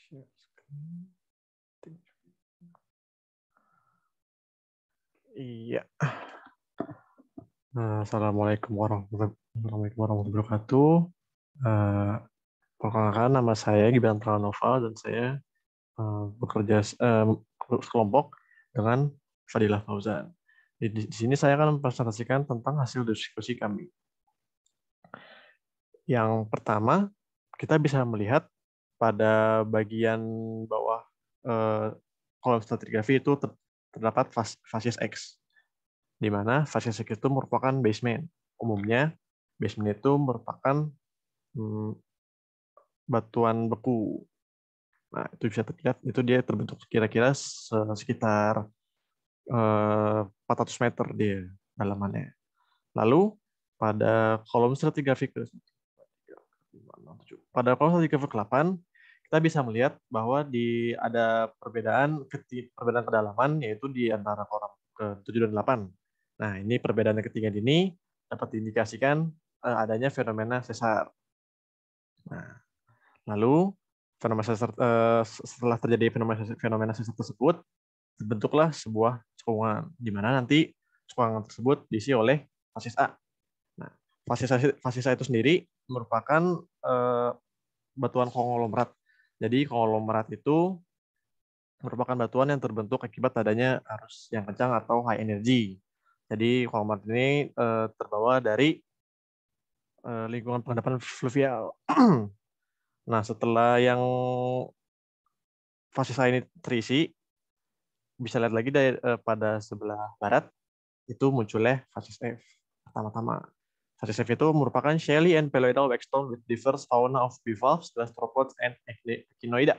Share screen. Iya. Assalamualaikum warahmatullahi wabarakatuh. Perkenalkan, nama saya Gibran Pranova dan saya bekerja sekelompok dengan Fadilah Fauzan. Di sini saya akan mempresentasikan tentang hasil diskusi kami. Yang pertama, kita bisa melihat pada bagian bawah kolom stratigrafi itu terdapat facies X, di mana facies X itu merupakan basement. Umumnya, basement itu merupakan batuan beku. Nah, itu bisa terlihat, itu dia terbentuk kira-kira sekitar 400 meter dia dalamannya. Lalu, pada kolom stratigrafi ke-8, kita bisa melihat bahwa ada perbedaan kedalaman, yaitu di antara kolom ke-7 dan 8. Nah, ini perbedaan ketiga ini dapat diindikasikan adanya fenomena sesar. Nah, lalu setelah terjadi fenomena sesar tersebut, terbentuklah sebuah cekungan, di mana nanti cekungan tersebut diisi oleh facies A. Nah, facies A itu sendiri merupakan batuan konglomerat. Jadi konglomerat itu merupakan batuan yang terbentuk akibat adanya arus yang kencang atau high energy. Jadi konglomerat ini terbawa dari lingkungan pengendapan fluvial. Nah, setelah yang facies A ini terisi, bisa lihat lagi pada sebelah barat, itu munculnya facies F. Pertama-tama, facies F itu merupakan shelly and paleoidal waxstone with diverse fauna of bivalves, gastropods, and echinoida,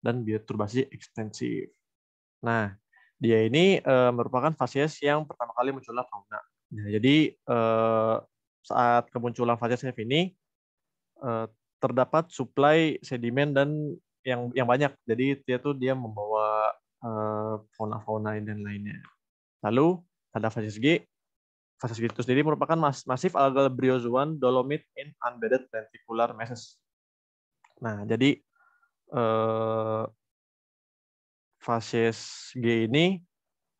dan bioturbasi ekstensif. Nah, dia ini merupakan facies yang pertama kali munculnya fauna. Nah, jadi saat kemunculan facies F ini terdapat suplai sedimen dan yang banyak. Jadi dia membawa fauna-fauna dan lainnya. Lalu ada facies G. Facies G itu sendiri merupakan masif algal bryozoan dolomite in unbedded lenticular masses. Nah, jadi facies G ini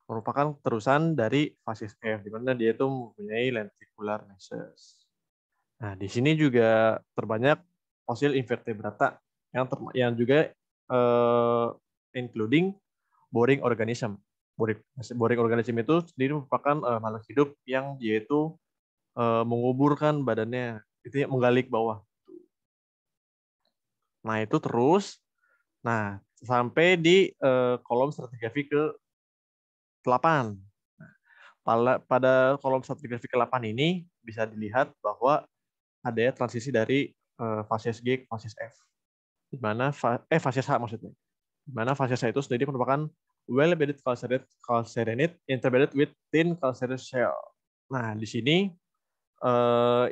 merupakan terusan dari facies F, di mana dia itu mempunyai lenticular masses. Nah, di sini juga terbanyak fosil invertebrata yang juga including boring organism. Boring organism itu sendiri merupakan makhluk hidup yang dia itu menguburkan badannya, itu menggali ke bawah. Nah, itu terus. Nah, sampai di kolom stratigrafi ke-8. Pada kolom stratigrafi ke-8 ini bisa dilihat bahwa ada transisi dari facies G ke facies F. Di mana facies H maksudnya. Di mana facies H itu sendiri merupakan well-bedded calcarenite interbedded with thin calcareous shell. Nah, di sini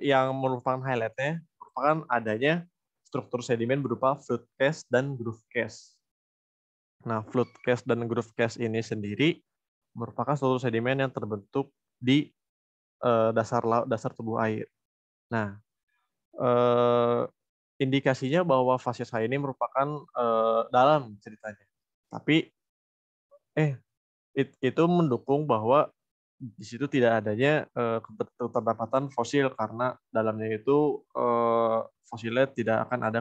yang merupakan highlight-nya merupakan adanya struktur sedimen berupa flood cast dan groove cast. Nah, flood cast dan groove cast ini sendiri merupakan struktur sedimen yang terbentuk di dasar tubuh air. Nah, indikasinya bahwa facies H ini merupakan dalam ceritanya. Tapi itu mendukung bahwa di situ tidak adanya keterdapatan fosil karena dalamnya itu fosilnya tidak akan ada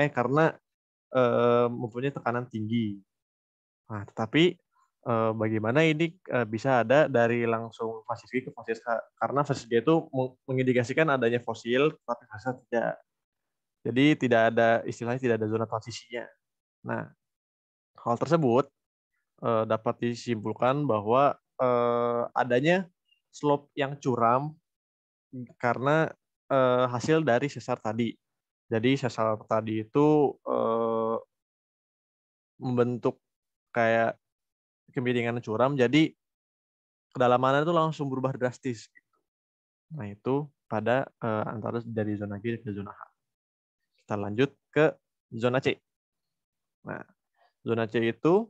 karena mempunyai tekanan tinggi. Nah, tetapi bagaimana ini bisa ada dari langsung facies G ke facies H? Karena facies G itu mengindikasikan adanya fosil, tapi facies H tidak. Jadi istilahnya tidak ada zona transisinya. Nah, hal tersebut dapat disimpulkan bahwa adanya slope yang curam karena hasil dari sesar tadi. Jadi sesar tadi itu membentuk kayak kemiringan curam, jadi kedalamannya itu langsung berubah drastis. Nah, itu pada antara dari zona G ke zona H. Kita lanjut ke zona C. Nah, zona C itu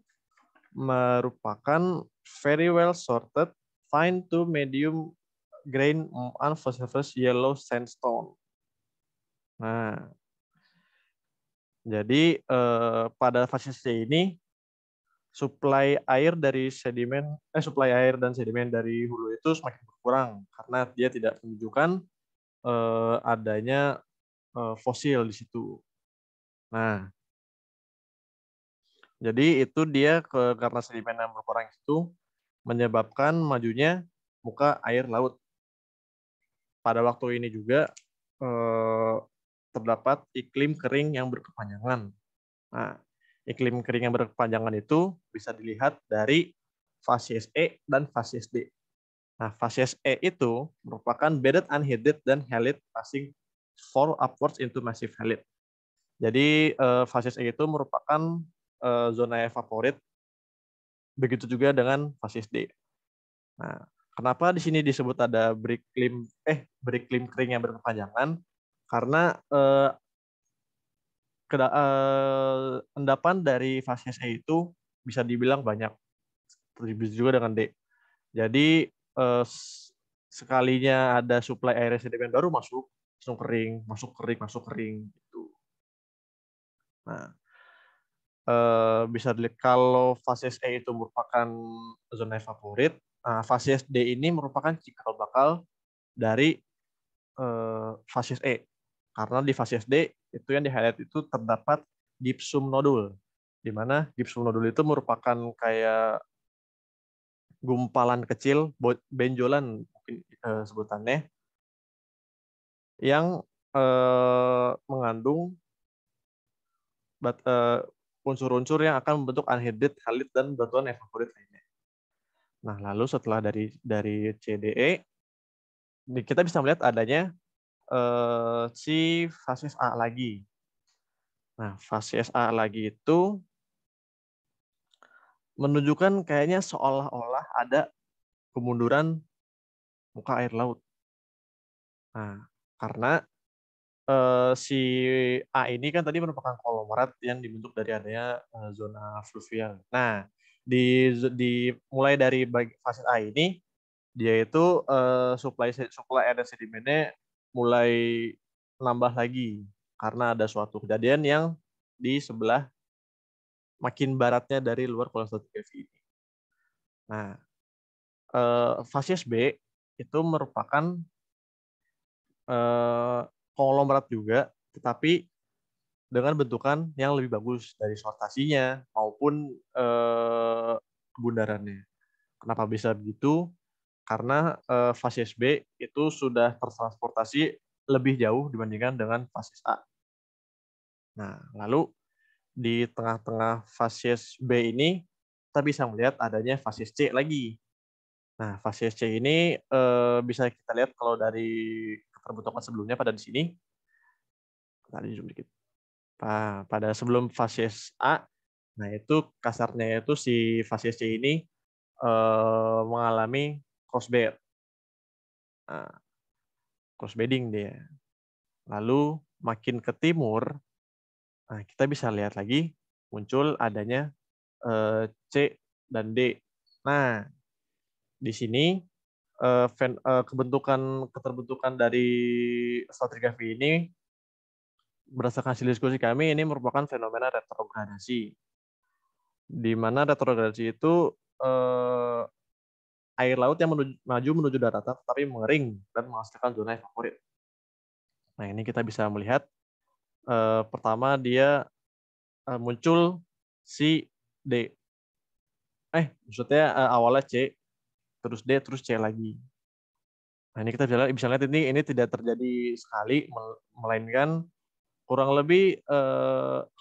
merupakan very well sorted, fine to medium grain unfossiliferous yellow sandstone. Nah, Jadi pada fase C ini suplai air dan sedimen dari hulu itu semakin berkurang karena dia tidak menunjukkan adanya fosil di situ. Nah, jadi itu dia karena sedimen yang berkurang itu menyebabkan majunya muka air laut. Pada waktu ini juga terdapat iklim kering yang berkepanjangan. Nah, iklim kering yang berkepanjangan itu bisa dilihat dari fasies E dan fasies D. Nah, fasies E itu merupakan bedded unheated dan halide passing fall upwards into massive halide. Jadi fasies E itu merupakan zona evaporit. Begitu juga dengan fasies D. Nah, kenapa di sini disebut ada beriklim kering yang berkepanjangan? Karena endapan dari fasies E itu bisa dibilang banyak, terlebih juga dengan D. Jadi sekalinya ada suplai air sedimen baru masuk, langsung kering, masuk kering gitu. Nah, bisa dilihat kalau fasies E itu merupakan zona evaporit, nah fasies D ini merupakan cikal bakal dari fasies E. Karena di fasies D itu yang di-highlight itu terdapat gypsum nodul, di mana gypsum nodul itu merupakan kayak gumpalan kecil, benjolan mungkin sebutannya, yang mengandung unsur-unsur yang akan membentuk anhidrit, halit, dan batuan evaporit lainnya. Nah, lalu setelah dari CDE, kita bisa melihat adanya si fasies A lagi. Nah, fasies A lagi itu menunjukkan kayaknya seolah-olah ada kemunduran muka air laut. Nah, karena si A ini kan tadi merupakan konglomerat yang dibentuk dari adanya zona fluvial. Nah, mulai dari fase A ini, dia itu suplai air dan sedimennya mulai nambah lagi karena ada suatu kejadian yang di sebelah makin baratnya dari luar kolom stratigrafi ini. Nah, fasies B itu merupakan konglomerat juga, tetapi dengan bentukan yang lebih bagus dari sortasinya maupun kebundarannya. Kenapa bisa begitu? Karena fasies B itu sudah tertransportasi lebih jauh dibandingkan dengan fasies A. Nah, lalu di tengah-tengah fasies B ini kita bisa melihat adanya fasies C lagi. Nah, fasies C ini bisa kita lihat kalau dari keterbentukan sebelumnya pada di sini. Tadi zoom dikit. Nah, pada sebelum fasies A, nah itu kasarnya itu si fasies C ini mengalami crossbed. Nah, crossbedding dia. Lalu makin ke timur, nah kita bisa lihat lagi muncul adanya C dan D. Nah, di sini keterbentukan dari stratigrafi ini berdasarkan hasil diskusi kami ini merupakan fenomena retrogradasi. Di mana retrogradasi itu air laut yang maju menuju daratan tetapi mengering dan menghasilkan zona evaporit. Nah, ini kita bisa melihat pertama dia muncul si D. Maksudnya awalnya C, terus D, terus C lagi. Nah, ini kita bisa lihat ini tidak terjadi sekali, melainkan kurang lebih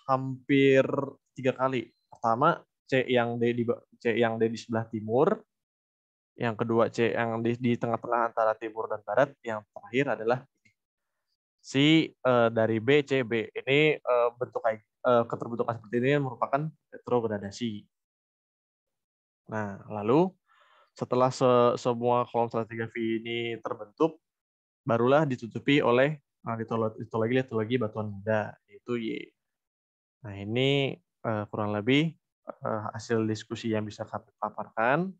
hampir 3 kali. Pertama C yang D di sebelah timur, yang kedua C yang di tengah-tengah antara timur dan barat, yang terakhir adalah si dari B, C, B. Ini keterbentukan seperti ini merupakan retrogradasi. Nah, lalu setelah semua kolom stratigrafi ini terbentuk, barulah ditutupi oleh litologi batuan muda, yaitu Y. Nah, ini kurang lebih hasil diskusi yang bisa kami paparkan.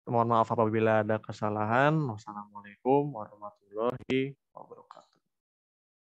Mohon maaf apabila ada kesalahan. Wassalamualaikum warahmatullahi